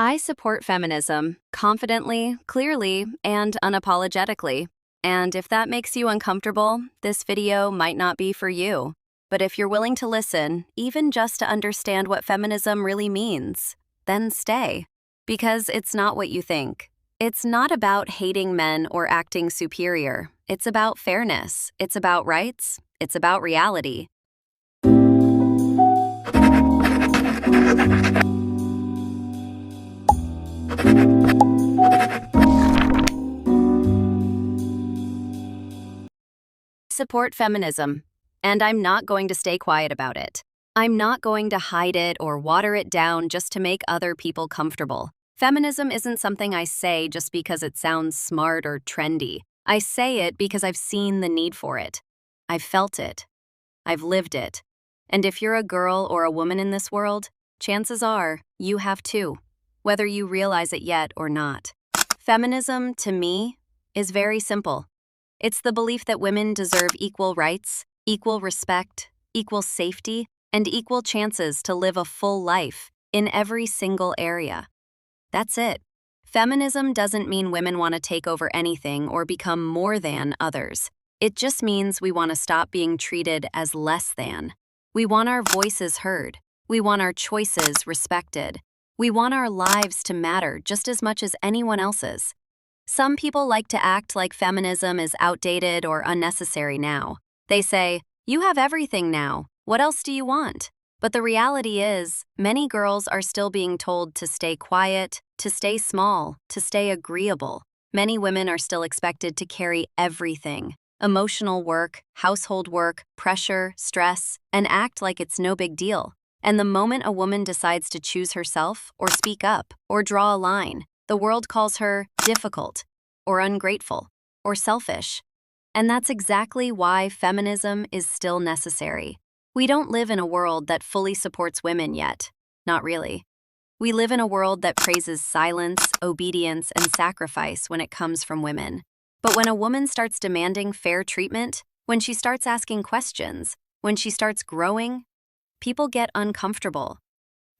I support feminism confidently, clearly, and unapologetically. And if that makes you uncomfortable, this video might not be for you. But if you're willing to listen, even just to understand what feminism really means, then stay. Because it's not what you think. It's not about hating men or acting superior. It's about fairness. It's about rights. It's about reality. Support feminism, and I'm not going to stay quiet about it. I'm not going to hide it or water it down just to make other people comfortable. Feminism isn't something I say just because it sounds smart or trendy. I say it because I've seen the need for it. I've felt it. I've lived it. And if you're a girl or a woman in this world, chances are you have too, whether you realize it yet or not. Feminism, to me, is very simple. It's the belief that women deserve equal rights, equal respect, equal safety, and equal chances to live a full life in every single area. That's it. Feminism doesn't mean women want to take over anything or become more than others. It just means we want to stop being treated as less than. We want our voices heard. We want our choices respected. We want our lives to matter just as much as anyone else's. Some people like to act like feminism is outdated or unnecessary now. They say, "You have everything now. What else do you want?" But the reality is, many girls are still being told to stay quiet, to stay small, to stay agreeable. Many women are still expected to carry everything: emotional work, household work, pressure, stress, and act like it's no big deal. And the moment a woman decides to choose herself, or speak up, or draw a line, the world calls her difficult, or ungrateful, or selfish. And that's exactly why feminism is still necessary. We don't live in a world that fully supports women yet. Not really. We live in a world that praises silence, obedience, and sacrifice when it comes from women. But when a woman starts demanding fair treatment, when she starts asking questions, when she starts growing, people get uncomfortable.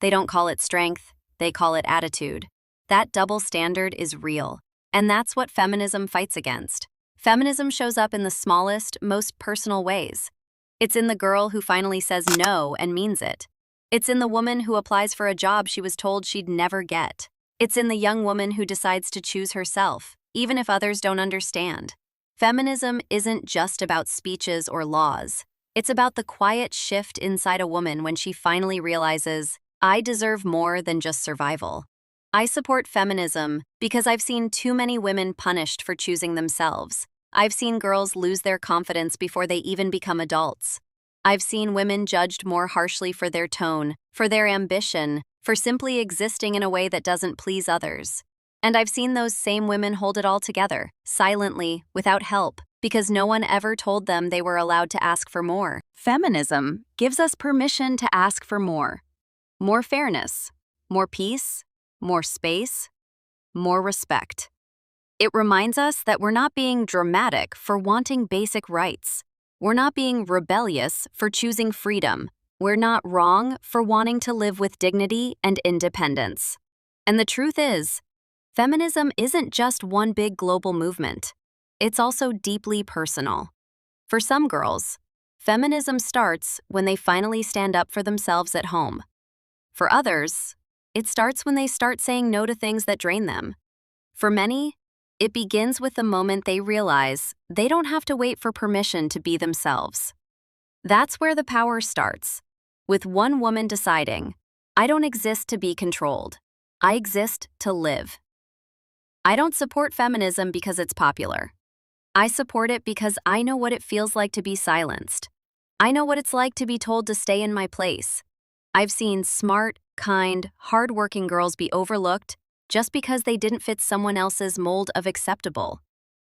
They don't call it strength, they call it attitude. That double standard is real, and that's what feminism fights against. Feminism shows up in the smallest, most personal ways. It's in the girl who finally says no and means it. It's in the woman who applies for a job she was told she'd never get. It's in the young woman who decides to choose herself, even if others don't understand. Feminism isn't just about speeches or laws. It's about the quiet shift inside a woman when she finally realizes, "I deserve more than just survival." I support feminism because I've seen too many women punished for choosing themselves. I've seen girls lose their confidence before they even become adults. I've seen women judged more harshly for their tone, for their ambition, for simply existing in a way that doesn't please others. And I've seen those same women hold it all together, silently, without help, because no one ever told them they were allowed to ask for more. Feminism gives us permission to ask for more. More fairness, more peace, more space, more respect. It reminds us that we're not being dramatic for wanting basic rights. We're not being rebellious for choosing freedom. We're not wrong for wanting to live with dignity and independence. And the truth is, feminism isn't just one big global movement. It's also deeply personal. For some girls, feminism starts when they finally stand up for themselves at home. For others, it starts when they start saying no to things that drain them. For many, it begins with the moment they realize they don't have to wait for permission to be themselves. That's where the power starts, with one woman deciding, "I don't exist to be controlled. I exist to live." I don't support feminism because it's popular. I support it because I know what it feels like to be silenced. I know what it's like to be told to stay in my place. I've seen smart, kind, hardworking girls be overlooked just because they didn't fit someone else's mold of acceptable.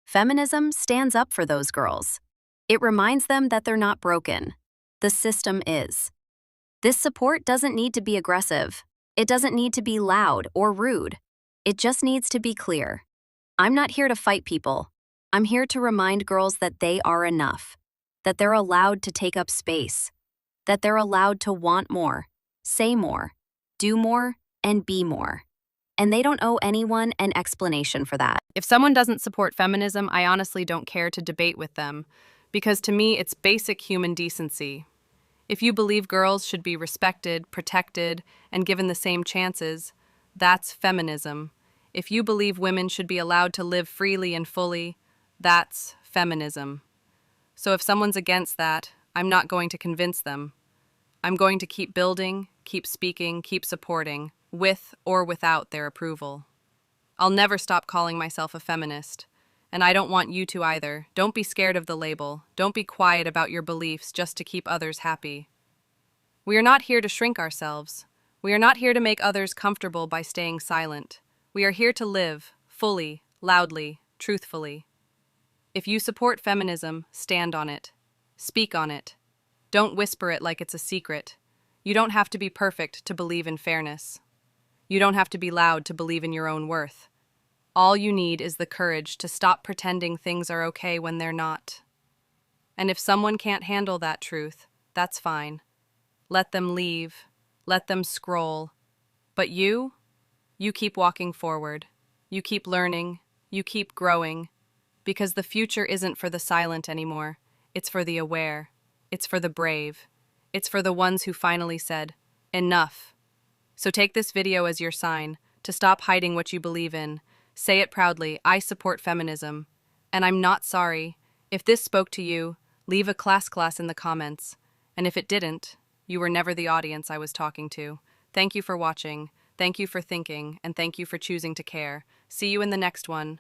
Feminism stands up for those girls. It reminds them that they're not broken. The system is. This support doesn't need to be aggressive. It doesn't need to be loud or rude. It just needs to be clear. I'm not here to fight people. I'm here to remind girls that they are enough, that they're allowed to take up space, that they're allowed to want more, say more, do more, and be more. and they don't owe anyone an explanation for that. If someone doesn't support feminism, I honestly don't care to debate with them, because to me it's basic human decency. If you believe girls should be respected, protected, and given the same chances, that's feminism. If you believe women should be allowed to live freely and fully, that's feminism. So if someone's against that, I'm not going to convince them. I'm going to keep building, keep speaking, keep supporting, with or without their approval. I'll never stop calling myself a feminist, and I don't want you to either. Don't be scared of the label. Don't be quiet about your beliefs just to keep others happy. We are not here to shrink ourselves. We are not here to make others comfortable by staying silent. We are here to live, fully, loudly, truthfully. If you support feminism, stand on it. Speak on it. Don't whisper it like it's a secret. You don't have to be perfect to believe in fairness. You don't have to be loud to believe in your own worth. All you need is the courage to stop pretending things are okay when they're not. And if someone can't handle that truth, that's fine. Let them leave. Let them scroll. But you keep walking forward. You keep learning. You keep growing. Because the future isn't for the silent anymore. It's for the aware. It's for the brave. It's for the ones who finally said, enough. So take this video as your sign to stop hiding what you believe in. Say it proudly, I support feminism. And I'm not sorry. If this spoke to you, leave a class in the comments. And if it didn't, you were never the audience I was talking to. Thank you for watching. Thank you for thinking. And thank you for choosing to care. See you in the next one.